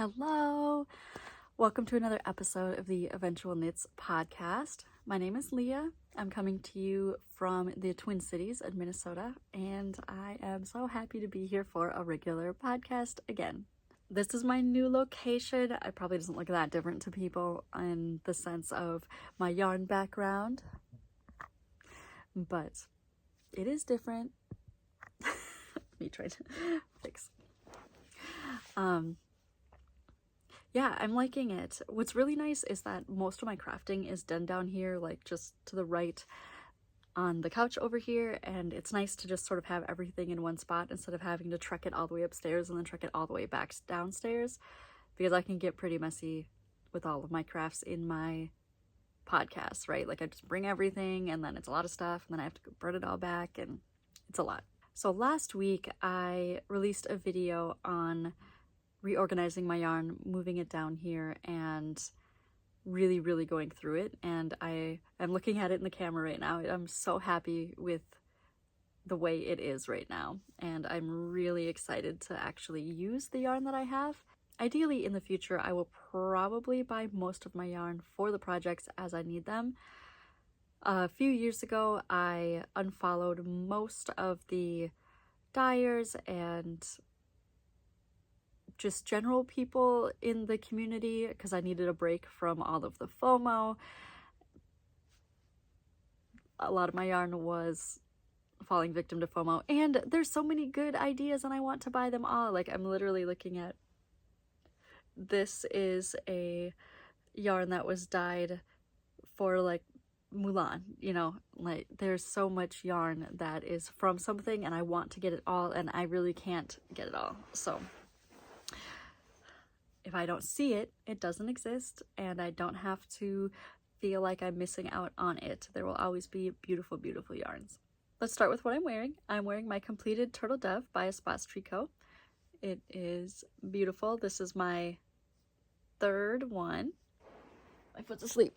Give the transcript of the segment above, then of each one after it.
Hello! Welcome to another episode of the Eventual Knits podcast. My name is Leah. I'm coming to you from the Twin Cities of Minnesota, and I am so happy to be here for a regular podcast again. This is my new location. It probably doesn't look that different to people in the sense of my yarn background, but it is different. Me trying to fix. Yeah, I'm liking it. What's really nice is that most of my crafting is done down here, like just to the right on the couch over here, and it's nice to just sort of have everything in one spot instead of having to trek it all the way upstairs and then trek it all the way back downstairs, because I can get pretty messy with all of my crafts in my podcast, right? Like I just bring everything and then it's a lot of stuff and then I have to burn it all back and it's a lot. So last week I released a video on reorganizing my yarn, moving it down here, and really going through it. And I am looking at it in the camera right now. I'm so happy with the way it is right now, and I'm really excited to actually use the yarn that I have. Ideally, in the future, I will probably buy most of my yarn for the projects as I need them. A few years ago, I unfollowed most of the dyers and just general people in the community because I needed a break from all of the FOMO. A lot of my yarn was falling victim to FOMO, and there's so many good ideas and I want to buy them all. Like I'm literally looking at, this is a yarn that was dyed for like Mulan, you know, like there's so much yarn that is from something and I want to get it all and I really can't get it all. So if I don't see it, it doesn't exist, and I don't have to feel like I'm missing out on it. There will always be beautiful yarns. Let's start with what I'm wearing. I'm wearing my completed Turtle Dove by Spots Tricot. It is beautiful. This is my third one. My foot's asleep.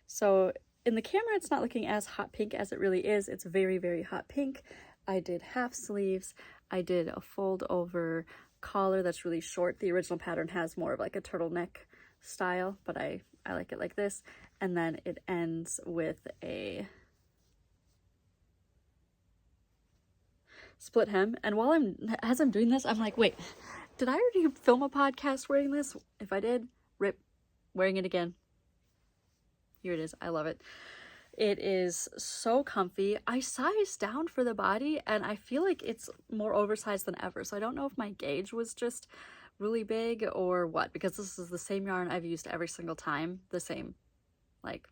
So in the camera, it's not looking as hot pink as it really is. It's very hot pink. I did half sleeves. I did a fold over collar that's really short. The original pattern has more of like a turtleneck style, but I like it like this. And then it ends with a split hem. And as I'm doing this, I'm like, wait, did I already film a podcast wearing this? If I did, rip, wearing it again. Here it is. I love it. It is so comfy. I sized down for the body and I feel like it's more oversized than ever. So I don't know if my gauge was just really big or what, because this is the same yarn I've used every single time. The same, like,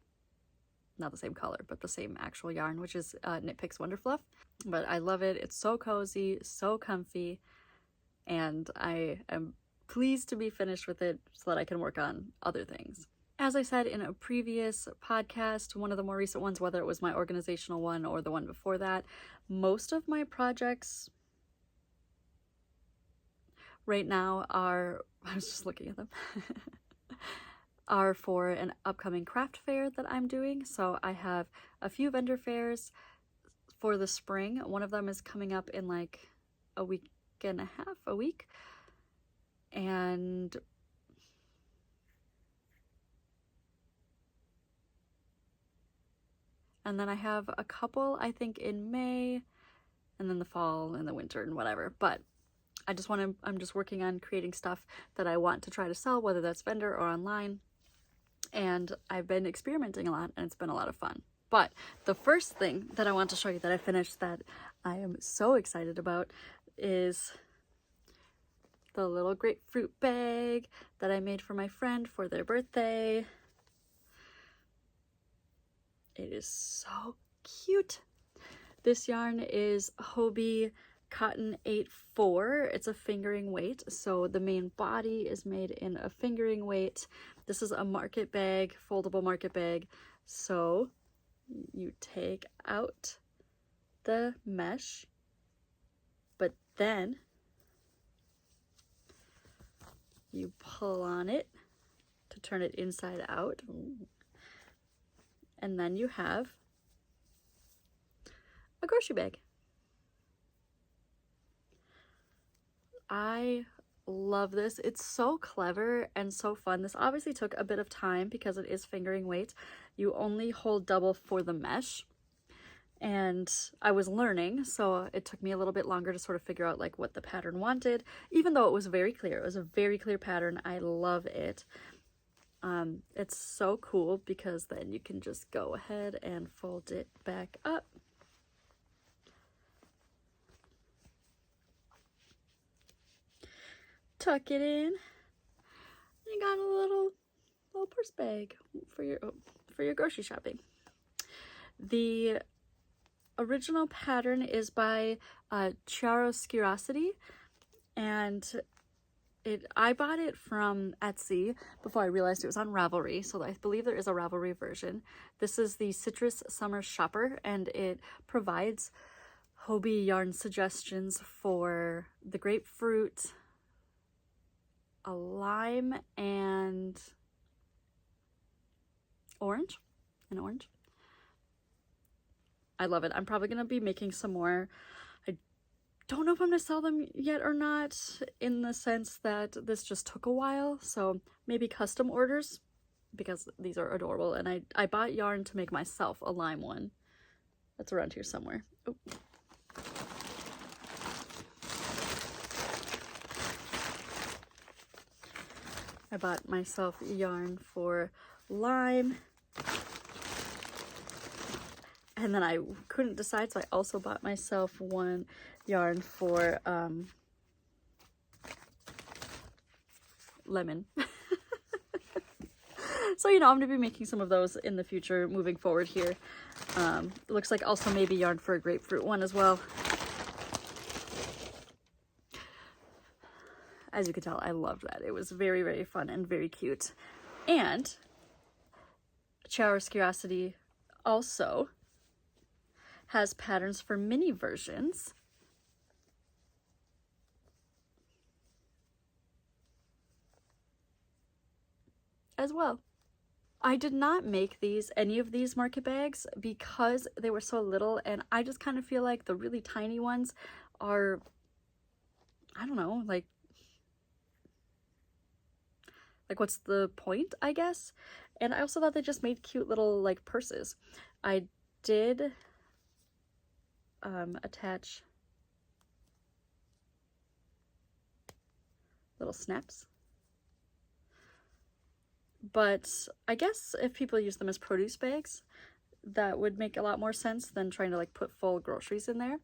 not the same color, but the same actual yarn, which is Knit Picks Wonder Fluff. But I love it. It's so cozy, so comfy, and I am pleased to be finished with it so that I can work on other things. As I said in a previous podcast, one of the more recent ones, whether it was my organizational one or the one before that, most of my projects right now are, I was just looking at them, are for an upcoming craft fair that I'm doing. So I have a few vendor fairs for the spring. One of them is coming up in like a week and a half, a week. And then I have a couple, I think, in May, and then the fall and the winter and whatever. But I'm just working on creating stuff that I want to try to sell, whether that's vendor or online. And I've been experimenting a lot, and it's been a lot of fun. But the first thing that I want to show you that I finished that I am so excited about is the little grapefruit bag that I made for my friend for their birthday. It is so cute. This yarn is Hobie Cotton 8-4. It's a fingering weight, so the main body is made in a fingering weight. This is a market bag, foldable market bag. So you take out the mesh, but then you pull on it to turn it inside out. And then you have a grocery bag. I love this. It's so clever and so fun. This obviously took a bit of time because it is fingering weight. You only hold double for the mesh, and I was learning, so it took me a little bit longer to sort of figure out like what the pattern wanted, even though it was very clear. It was a very clear pattern. I love it. It's so cool because then you can just go ahead and fold it back up. Tuck it in. You got a little purse bag for your grocery shopping. The original pattern is by Chiaroscurosity, and I bought it from Etsy before I realized it was on Ravelry, so I believe there is a Ravelry version. This is the Citrus Summer Shopper, and it provides Hobie yarn suggestions for the grapefruit, a lime, and orange. An orange. I love it. I'm probably going to be making some more. I don't know if I'm going to sell them yet or not, in the sense that this just took a while. So maybe custom orders, because these are adorable. And I bought yarn to make myself a lime one. That's around here somewhere. Oh. I bought myself yarn for lime. And then I couldn't decide, so I also bought myself one yarn for lemon. So, you know, I'm going to be making some of those in the future moving forward here. It looks like also maybe yarn for a grapefruit one as well. As you can tell, I loved that. It was very, very fun and very cute. And Chiaroscurosity also has patterns for mini versions. As well. I did not make any of these market bags because they were so little, and I just kind of feel like the really tiny ones are, I don't know, like what's the point, I guess? And I also thought they just made cute little like purses. I did attach little snaps, but I guess if people use them as produce bags, that would make a lot more sense than trying to like put full groceries in there.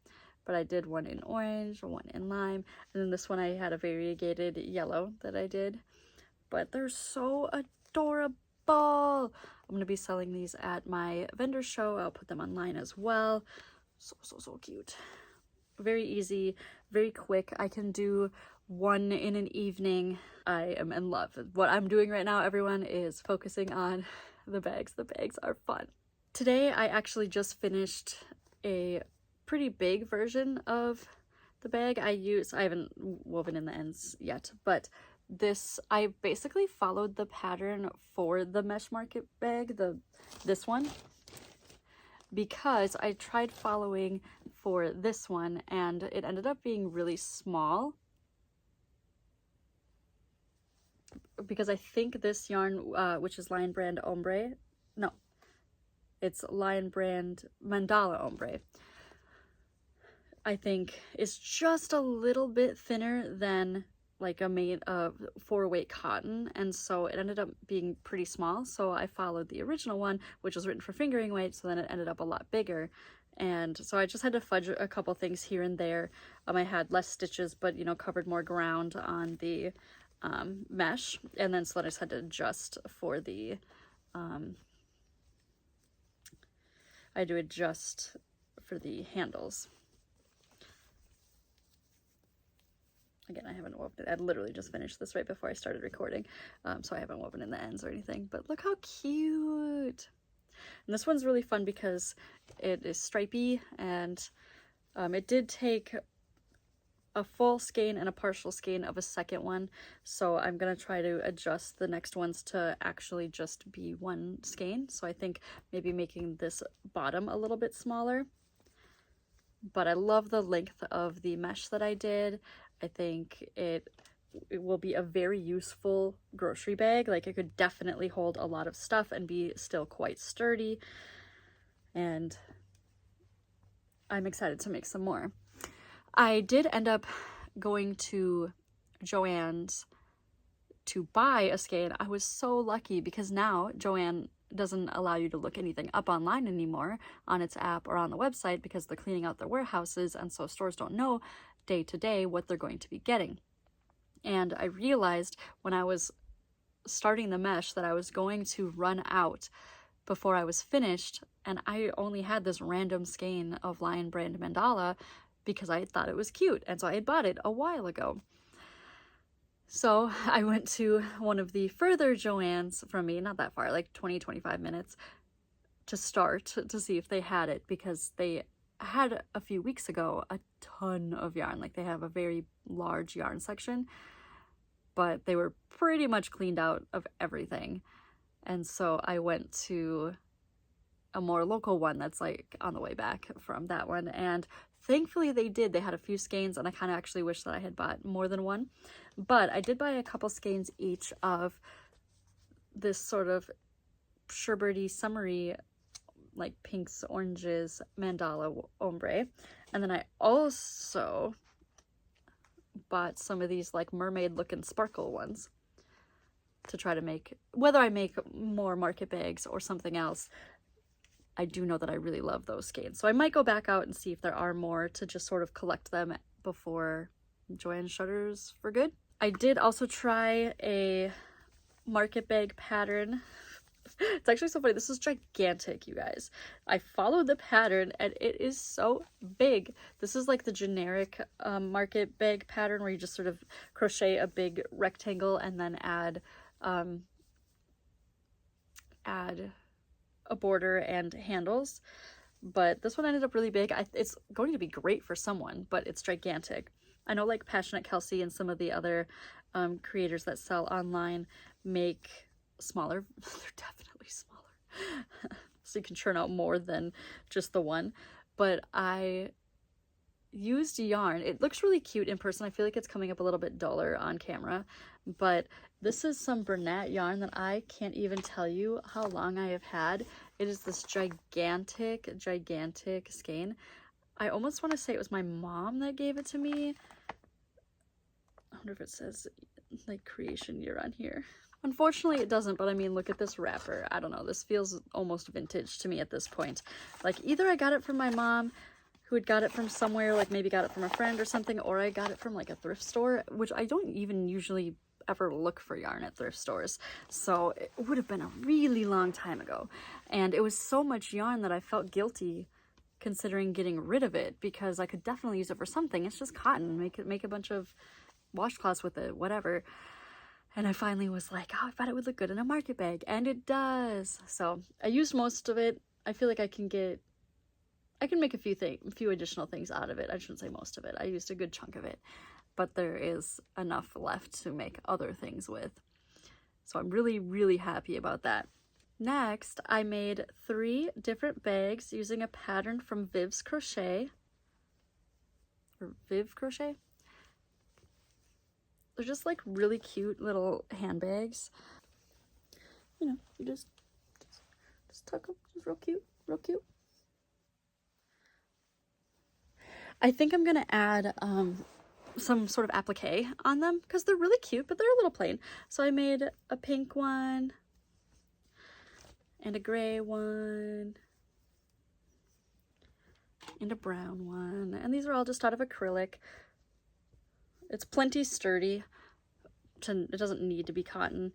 But I did one in orange, one in lime, and then this one I had a variegated yellow that I did. But they're so adorable. I'm going to be selling these at my vendor show. I'll put them online as well. So cute. Very easy, very quick. I can do one in an evening. I am in love. What I'm doing right now, everyone, is focusing on the bags. The bags are fun. Today, I actually just finished a pretty big version of the bag. I haven't woven in the ends yet, but I basically followed the pattern for the mesh market bag, this one, because I tried following for this one and it ended up being really small, because I think this yarn, which is Lion Brand Ombre, no, it's Lion Brand Mandala Ombre, I think is just a little bit thinner than like a 4-weight cotton, and so it ended up being pretty small. So I followed the original one, which was written for fingering weight, so then it ended up a lot bigger. And so I just had to fudge a couple things here and there. I had less stitches, but you know, covered more ground on the mesh, and then so then I just had to adjust for the I do adjust for the handles. Again, I haven't woven it. I literally just finished this right before I started recording, so I haven't woven in the ends or anything, but look how cute. And this one's really fun because it is stripy, and it did take a full skein and a partial skein of a second one, so I'm gonna try to adjust the next ones to actually just be one skein. So I think maybe making this bottom a little bit smaller, but I love the length of the mesh that I did. I think it it will be a very useful grocery bag. Like, it could definitely hold a lot of stuff and be still quite sturdy. And I'm excited to make some more. I did end up going to JoAnn's to buy a skein. I was so lucky because now JoAnn doesn't allow you to look anything up online anymore on its app or on the website because they're cleaning out their warehouses, and so stores don't know day to day what they're going to be getting. And I realized when I was starting the mesh that I was going to run out before I was finished, and I only had this random skein of Lion Brand mandala because I thought it was cute, and so I had bought it a while ago. So I went to one of the further JoAnn's from me, not that far, like 20-25 minutes, to start to see if they had it, because they had a few weeks ago a ton of yarn. Like, they have a very large yarn section, but they were pretty much cleaned out of everything. And so I went to a more local one that's like on the way back from that one, and thankfully they did. They had a few skeins, and I kind of actually wish that I had bought more than one, but I did buy a couple skeins each of this sort of sherbety, summery, like pinks, oranges, mandala ombre. And then I also bought some of these like mermaid looking sparkle ones to try to make, whether I make more market bags or something else, I do know that I really love those skeins. So I might go back out and see if there are more to just sort of collect them before JoAnn shutters for good. I did also try a market bag pattern. It's actually so funny. This is gigantic, you guys. I followed the pattern and it is so big. This is like the generic market bag pattern where you just sort of crochet a big rectangle and then add a border and handles. But this one ended up really big. It's going to be great for someone, but it's gigantic. I know like Passionate Kelsey and some of the other creators that sell online make smaller. They're definitely smaller. So you can churn out more than just the one. But I used yarn. It looks really cute in person. I feel like it's coming up a little bit duller on camera, but this is some Bernat yarn that I can't even tell you how long I have had. It is this gigantic skein. I almost want to say it was my mom that gave it to me. I wonder if it says like creation year on here. Unfortunately it doesn't, but I mean, look at this wrapper. I don't know, this feels almost vintage to me at this point. Like, either I got it from my mom, who had got it from somewhere, like maybe got it from a friend or something, or I got it from like a thrift store, which I don't even usually ever look for yarn at thrift stores. So it would have been a really long time ago. And it was so much yarn that I felt guilty considering getting rid of it, because I could definitely use it for something. It's just cotton. Make a bunch of washcloths with it, whatever. And I finally was like, oh, I thought it would look good in a market bag, and it does. So I used most of it. I feel like I can make a few additional things out of it. I shouldn't say most of it. I used a good chunk of it, but there is enough left to make other things with. So I'm really, really happy about that. Next, I made 3 different bags using a pattern from Viv's Crochet, or Viv Crochet. They're just like really cute little handbags. You know, you just tuck them, just real cute, real cute. I think I'm gonna add some sort of applique on them because they're really cute, but they're a little plain. So I made a pink one and a gray one and a brown one, and these are all just out of acrylic. It's plenty sturdy. It doesn't need to be cotton.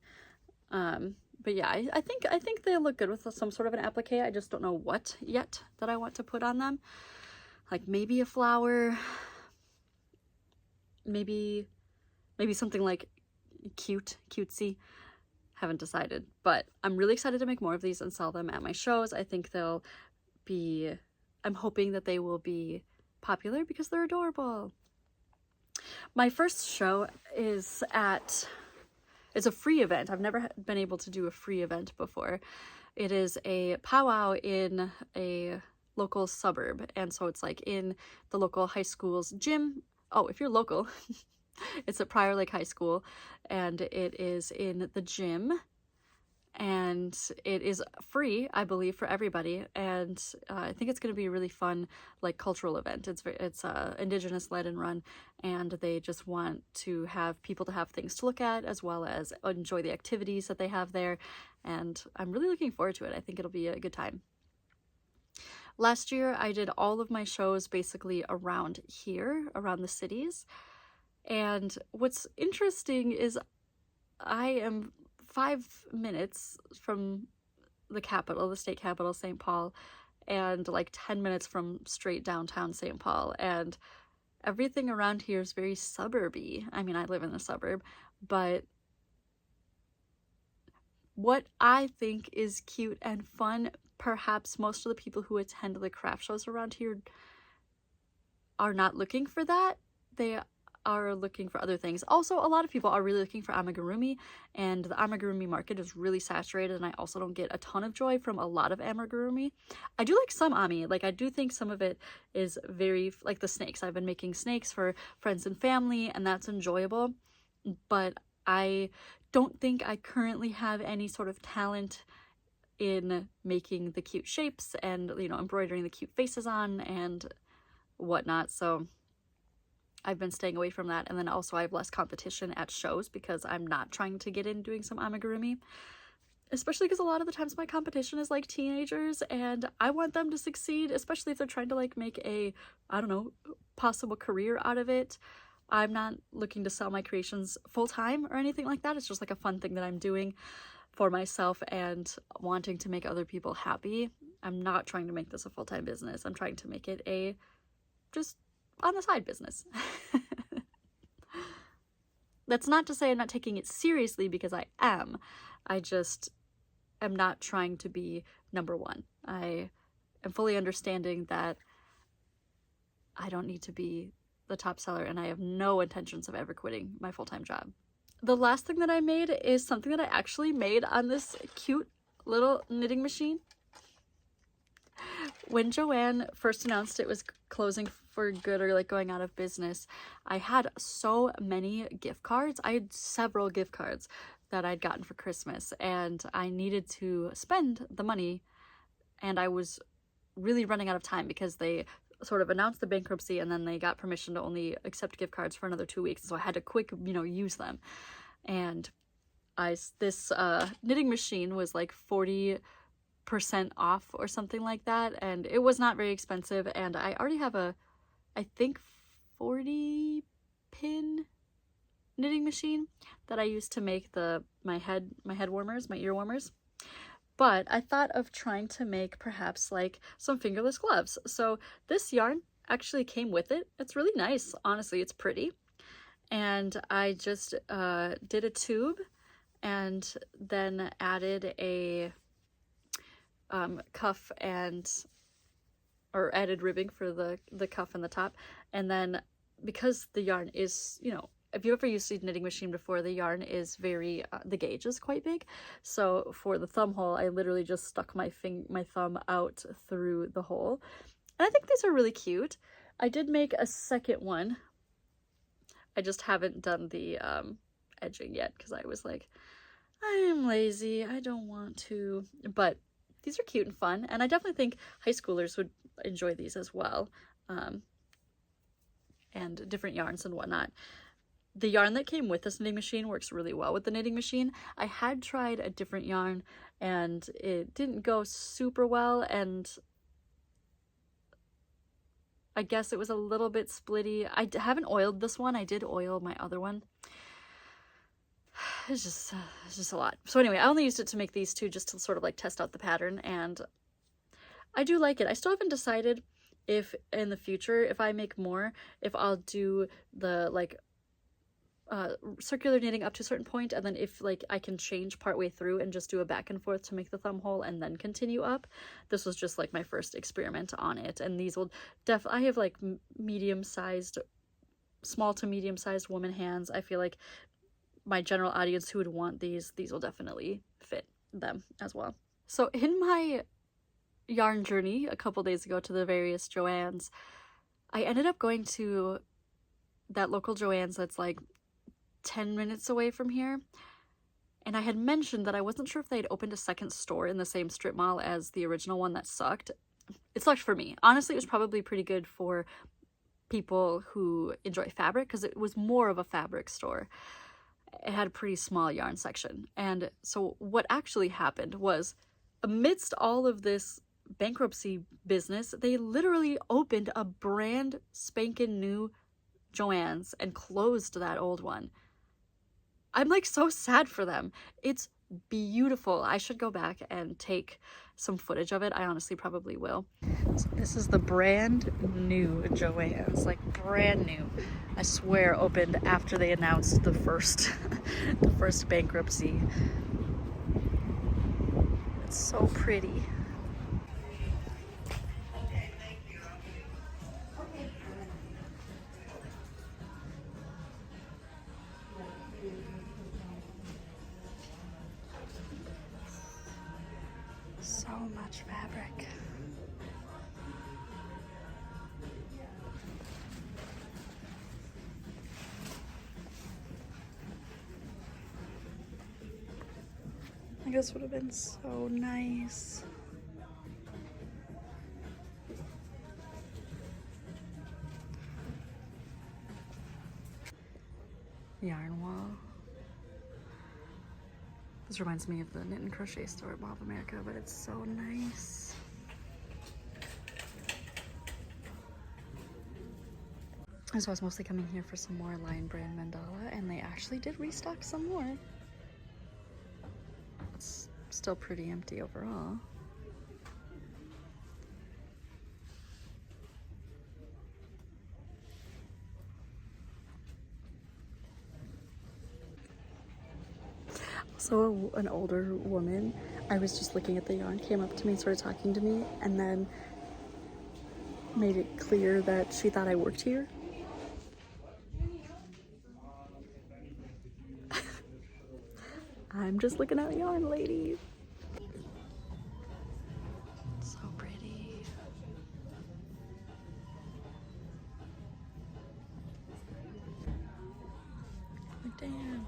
But yeah, I think they look good with some sort of an applique. I just don't know what yet that I want to put on them. Like maybe a flower, maybe something like cutesy. Haven't decided, but I'm really excited to make more of these and sell them at my shows. I think I'm hoping that they will be popular because they're adorable. My first show is it's a free event. I've never been able to do a free event before. It is a powwow in a local suburb, and so it's like in the local high school's gym. Oh, if you're local, It's at Prior Lake High School, and it is in the gym, and it is free, I believe, for everybody. And I think it's going to be a really fun, like, cultural event. It's Indigenous led and run, and they just want to have people to have things to look at as well as enjoy the activities that they have there. And I'm really looking forward to it. I think it'll be a good time. Last year, I did all of my shows basically around here, around the cities. And what's interesting is I am 5 minutes from the capital, the state capital, St. Paul, and like 10 minutes from straight downtown St. Paul. And everything around here is very suburby. I mean, I live in a suburb, but what I think is cute and fun, perhaps most of the people who attend the craft shows around here are not looking for that. They are looking for other things. Also, a lot of people are really looking for amigurumi, and the amigurumi market is really saturated, and I also don't get a ton of joy from a lot of amigurumi. I do like some ami. Like, I do think some of it is very, like the snakes. I've been making snakes for friends and family, and that's enjoyable, but I don't think I currently have any sort of talent in making the cute shapes and, you know, embroidering the cute faces on and whatnot. So I've been staying away from that. And then also I have less competition at shows because I'm not trying to get in doing some amigurumi, especially because a lot of the times my competition is like teenagers and I want them to succeed, especially if they're trying to like make a, I don't know, possible career out of it. I'm not looking to sell my creations full-time or anything like that. It's just like a fun thing that I'm doing for myself and wanting to make other people happy. I'm not trying to make this a full-time business. I'm trying to make it a just on the side business. That's not to say I'm not taking it seriously, because I am. I just am not trying to be number one. I am fully understanding that I don't need to be the top seller, and I have no intentions of ever quitting my full-time job. The last thing that I made is something that I actually made on this cute little knitting machine. When JoAnn first announced it was closing for good, or like going out of business, I had so many gift cards. I had several gift cards that I'd gotten for Christmas, and I needed to spend the money, and I was really running out of time because they sort of announced the bankruptcy and then they got permission to only accept gift cards for another 2 weeks. So I had to quick, you know, use them. And this knitting machine was like 40% off or something like that. And it was not very expensive. And I already have a, I think 40 pin knitting machine that I used to make my head warmers, my ear warmers. But I thought of trying to make perhaps like some fingerless gloves. So this yarn actually came with it. It's really nice. Honestly, it's pretty. And I just did a tube and then added a cuff or added ribbing for the cuff and the top. And then because the yarn is, you know, if you ever used a knitting machine before, the yarn is very, the gauge is quite big. So for the thumb hole, I literally just stuck my thumb out through the hole. And I think these are really cute. I did make a second one. I just haven't done the edging yet because I was like, I'm lazy. I don't want to. But these are cute and fun. And I definitely think high schoolers would enjoy these as well. And different yarns and whatnot. The yarn that came with this knitting machine works really well with the knitting machine. I had tried a different yarn and it didn't go super well, and I guess it was a little bit splitty. I haven't oiled this one. I did oil my other one. It's just a lot. So anyway, I only used it to make these two just to sort of like test out the pattern, and I do like it. I still haven't decided if in the future, if I make more, if I'll do the like circular knitting up to a certain point, and then if like I can change partway through and just do a back and forth to make the thumb hole and then continue up. This was just like my first experiment on it, and these will I have like small to medium sized woman hands. I feel like my general audience who would want these will definitely fit them as well. So in my yarn journey a couple days ago to the various JoAnns, I ended up going to that local JoAnn's that's like 10 minutes away from here. And I had mentioned that I wasn't sure if they'd opened a second store in the same strip mall as the original one that sucked. It sucked for me. Honestly, it was probably pretty good for people who enjoy fabric because it was more of a fabric store. It had a pretty small yarn section. And so what actually happened was, amidst all of this bankruptcy business, they literally opened a brand spanking new JoAnn's and closed that old one. I'm like so sad for them. It's beautiful. I should go back and take some footage of it. I honestly probably will. So this is the brand new JoAnn's, like brand new. I swear opened after they announced the first the first bankruptcy. It's so pretty. So much fabric. I guess would have been so nice. Yarn wall. This reminds me of the knit and crochet store at Mall of America, but it's so nice. And so I was mostly coming here for some more Lion Brand mandala, and they actually did restock some more. It's still pretty empty overall. So an older woman, I was just looking at the yarn, came up to me and started talking to me, and then made it clear that she thought I worked here. I'm just looking at yarn, lady. So pretty. Like, damn.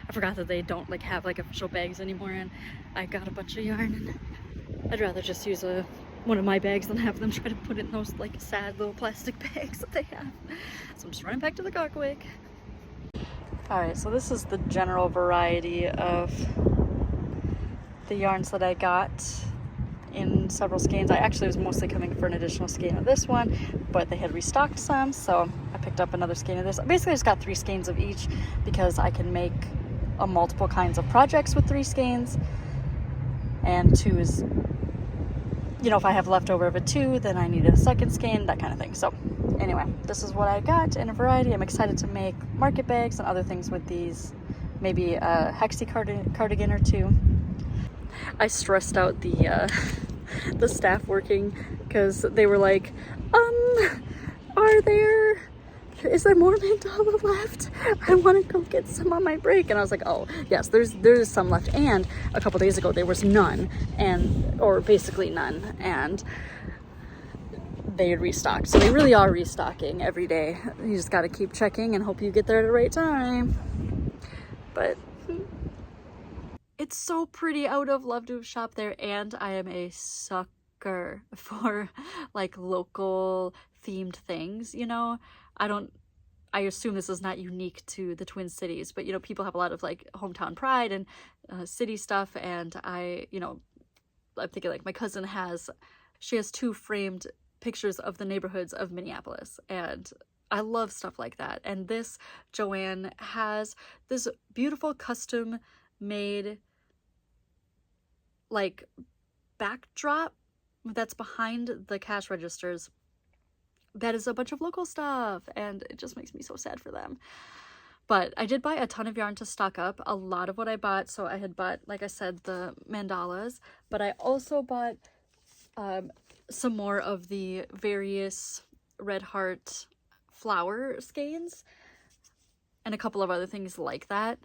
I forgot that they don't like have like official bags anymore, and I got a bunch of yarn, and I'd rather just use one of my bags than have them try to put it in those like sad little plastic bags that they have. So I'm just running back to the car quick. Alright, so this is the general variety of the yarns that I got in several skeins. I actually was mostly coming for an additional skein of this one, but they had restocked some, so I picked up another skein of this. Basically I just got 3 skeins of each because I can make multiple kinds of projects with 3 skeins, and 2 is, you know, if I have leftover of a 2, then I need a second skein, that kind of thing. So anyway, this is what I got in a variety. I'm excited to make market bags and other things with these, maybe a hexie cardigan or 2. I stressed out the staff working because they were like, is there more mandala left? I want to go get some on my break. And I was like, oh yes, there's some left. And a couple days ago there was none, or basically none, and they had restocked. So they really are restocking every day. You just got to keep checking and hope you get there at the right time. But it's so pretty. I would have loved to have shopped there, and I am a sucker for like local themed things, you know. I assume this is not unique to the Twin Cities, but you know, people have a lot of like hometown pride and city stuff, and I'm thinking like my cousin has 2 framed pictures of the neighborhoods of Minneapolis, and I love stuff like that. And this JoAnn has this beautiful custom made like backdrop that's behind the cash registers that is a bunch of local stuff, and it just makes me so sad for them. But I did buy a ton of yarn to stock up. A lot of what I bought, so I had bought, like I said, the mandalas, but I also bought some more of the various Red Heart flower skeins and a couple of other things like that.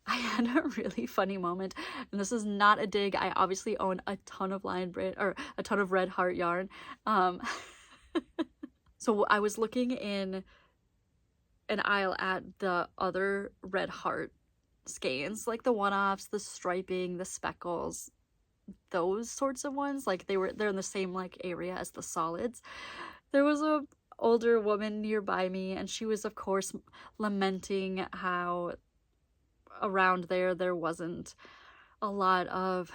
I had a really funny moment, and this is not a dig. I obviously own a ton of Lion Brand, or a ton of Red Heart yarn. So I was looking in an aisle at the other Red Heart skeins, like the one-offs, the striping, the speckles, those sorts of ones. Like they're in the same like area as the solids. There was a older woman nearby me, and she was of course lamenting how around there wasn't a lot of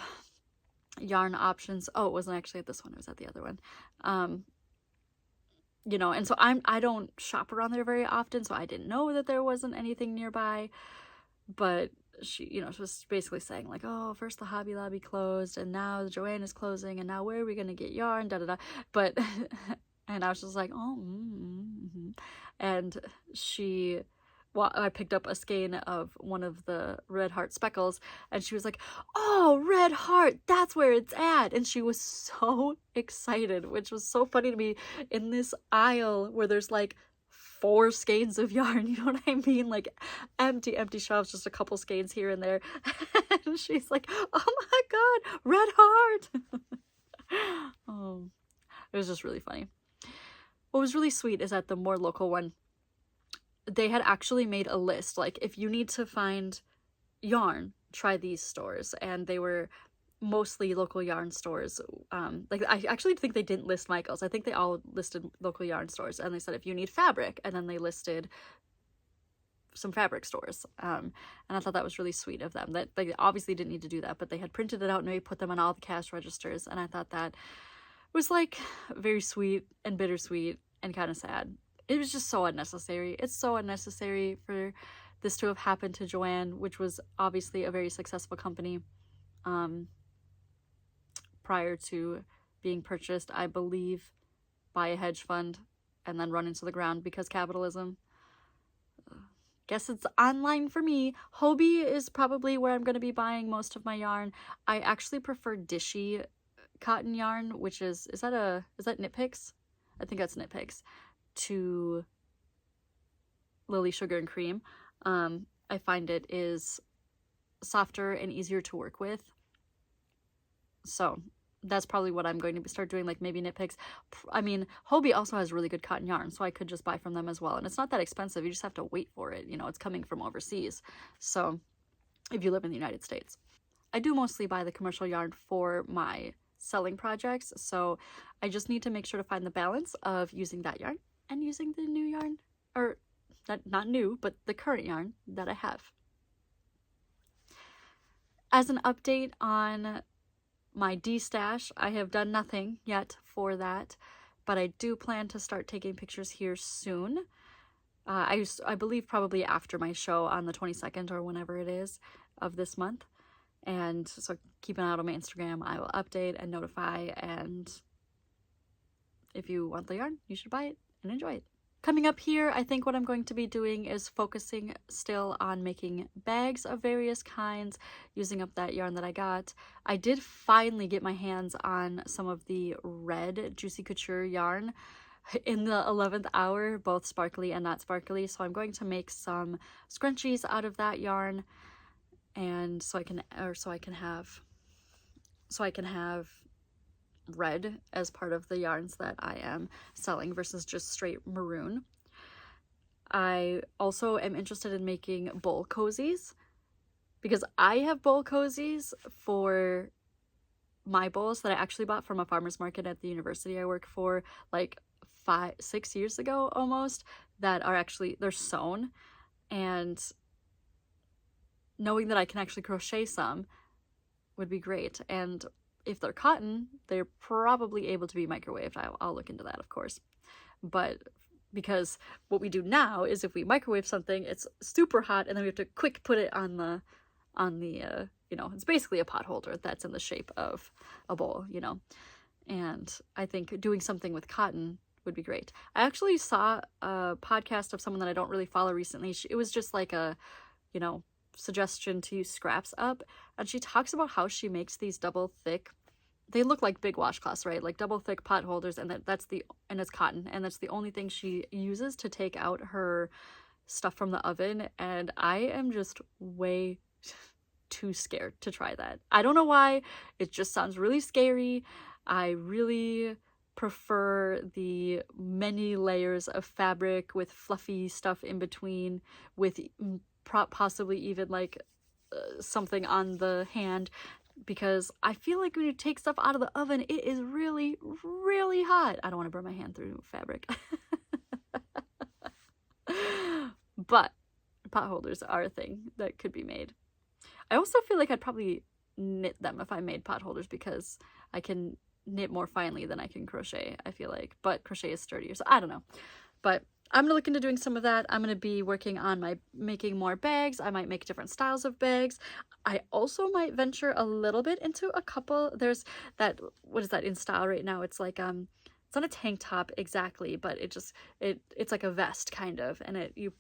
yarn options. Oh, it wasn't actually at this one, it was at the other one. You know, and so I don't shop around there very often, so I didn't know that there wasn't anything nearby. But she, you know, she was basically saying like, oh, first the Hobby Lobby closed, and now the JoAnn is closing, and now where are we gonna get yarn, da da da. But and I was just like, oh, and she, well, I picked up a skein of one of the Red Heart speckles, and she was like, oh, Red Heart, that's where it's at. And she was so excited, which was so funny to me, in this aisle where there's like 4 skeins of yarn, you know what I mean? Like empty shelves, just a couple skeins here and there. And she's like, oh my god, Red Heart. Oh, it was just really funny. What was really sweet is that the more local one, they had actually made a list, like if you need to find yarn, try these stores, and they were mostly local yarn stores. Like I actually think they didn't list Michael's. I think they all listed local yarn stores, and they said if you need fabric, and then they listed some fabric stores. And I thought that was really sweet of them, that they obviously didn't need to do that, but they had printed it out and maybe put them on all the cash registers, and I thought that was like very sweet and bittersweet and kind of sad. It was just so unnecessary. It's so unnecessary for this to have happened to JoAnn, which was obviously a very successful company prior to being purchased, I believe, by a hedge fund and then run into the ground because capitalism. Guess it's online for me. Hobie is probably where I'm going to be buying most of my yarn. I actually prefer Dishy cotton yarn, which is that Knit Picks? I think that's Knit Picks, to Lily Sugar and Cream. I find it is softer and easier to work with. So that's probably what I'm going to start doing, like maybe Knit Picks. I mean, Hobie also has really good cotton yarn, so I could just buy from them as well. And it's not that expensive. You just have to wait for it. You know, it's coming from overseas. So if you live in the United States. I do mostly buy the commercial yarn for my selling projects, so I just need to make sure to find the balance of using that yarn and using the new yarn, or not new, but the current yarn that I have. As an update on my D-stash, I have done nothing yet for that, but I do plan to start taking pictures here soon. I believe probably after my show on the 22nd or whenever it is of this month. And so keep an eye out on my Instagram. I will update and notify, and if you want the yarn, you should buy it and enjoy it. Coming up here, I think what I'm going to be doing is focusing still on making bags of various kinds, using up that yarn that I got. I did finally get my hands on some of the red Juicy Couture yarn in the 11th hour, both sparkly and not sparkly, so I'm going to make some scrunchies out of that yarn, and so I can have red as part of the yarns that I am selling versus just straight maroon. I also am interested in making bowl cozies, because I have bowl cozies for my bowls that I actually bought from a farmer's market at the university I work for like 5-6 years ago almost, that are actually, they're sewn, and knowing that I can actually crochet some would be great. And if they're cotton, they're probably able to be microwaved. I'll look into that, of course. But because what we do now is if we microwave something, it's super hot, and then we have to quick put it on the you know, it's basically a pot holder that's in the shape of a bowl, you know. And I think doing something with cotton would be great. I actually saw a podcast of someone that I don't really follow recently. It was just like a, you know, suggestion to use scraps up, and she talks about how she makes these double thick, they look like big washcloths, right? Like double thick pot holders, and and it's cotton, and that's the only thing she uses to take out her stuff from the oven. And I am just way too scared to try that. I don't know why. It just sounds really scary. I really prefer the many layers of fabric with fluffy stuff in between, with possibly even like something on the hand, because I feel like when you take stuff out of the oven, it is really, really hot. I don't want to burn my hand through fabric. But pot holders are a thing that could be made. I also feel like I'd probably knit them if I made pot holders, because I can knit more finely than I can crochet, I feel like. But crochet is sturdier, so I don't know. But I'm going to look into doing some of that. I'm going to be working on making more bags. I might make different styles of bags. I also might venture a little bit into a couple. There's that, what is that in style right now? It's like, it's not a tank top exactly, but it's like a vest kind of, and you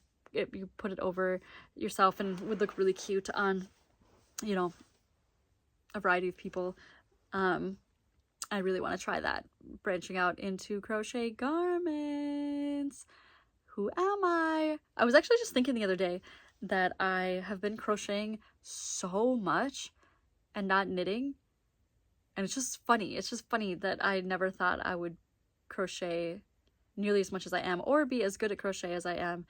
put it over yourself and would look really cute on, you know, a variety of people. I really want to try that, branching out into crochet garments. Who am I? I was actually just thinking the other day that I have been crocheting so much and not knitting, and it's just funny. It's just funny that I never thought I would crochet nearly as much as I am, or be as good at crochet as I am.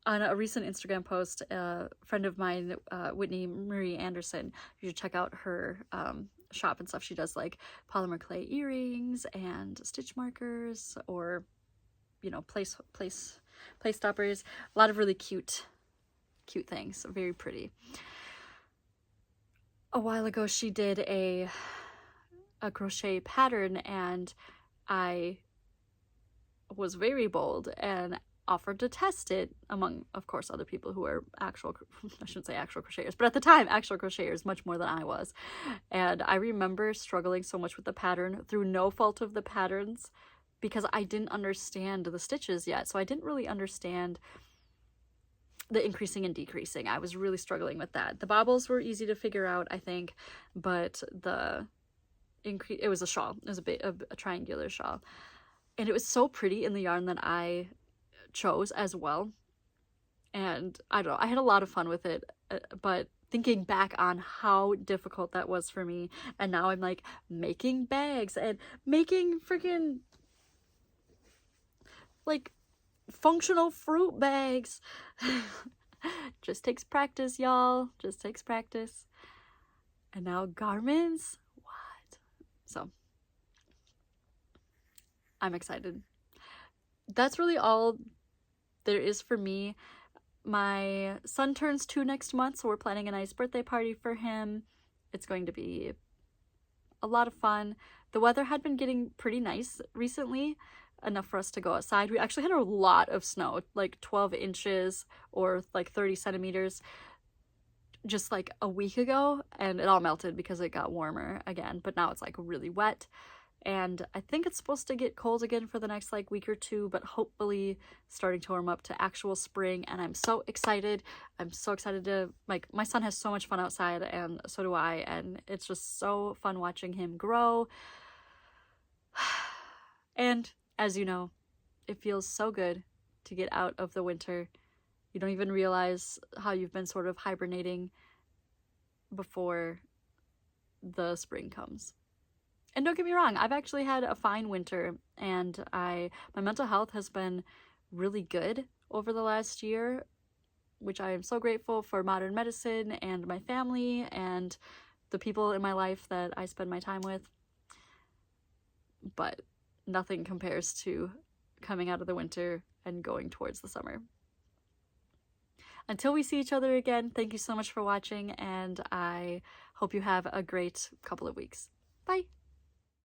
On a recent Instagram post, a friend of mine, Whitney Marie Anderson, you should check out her shop and stuff. She does like polymer clay earrings and stitch markers, or, you know, place stoppers. A lot of really cute things. Very pretty. A while ago, she did a crochet pattern, and I was very bold and offered to test it among, of course, other people who are I shouldn't say actual crocheters, but at the time, actual crocheters, much more than I was. And I remember struggling so much with the pattern through no fault of the pattern's, because I didn't understand the stitches yet. So I didn't really understand the increasing and decreasing. I was really struggling with that. The bobbles were easy to figure out, I think, but it was a shawl. It was a triangular shawl. And it was so pretty in the yarn that I chose as well. And I don't know, I had a lot of fun with it, but thinking back on how difficult that was for me, and now I'm like making bags and making freaking like functional fruit bags. Just takes practice, y'all. Just takes practice. And now garments. What? So I'm excited. That's really all there is for me. My son turns 2 next month, so we're planning a nice birthday party for him. It's going to be a lot of fun. The weather had been getting pretty nice recently, enough for us to go outside. We actually had a lot of snow, like 12 inches or like 30 centimeters just like a week ago, and it all melted because it got warmer again. But now it's like really wet, and I think it's supposed to get cold again for the next like week or two, but hopefully starting to warm up to actual spring. And I'm so excited. I'm so excited to, like, my son has so much fun outside, and so do I, and it's just so fun watching him grow. And as you know, it feels so good to get out of the winter. You don't even realize how you've been sort of hibernating before the spring comes. And don't get me wrong, I've actually had a fine winter, and my mental health has been really good over the last year, which I am so grateful for modern medicine and my family and the people in my life that I spend my time with. But nothing compares to coming out of the winter and going towards the summer. Until we see each other again, thank you so much for watching, and I hope you have a great couple of weeks. Bye!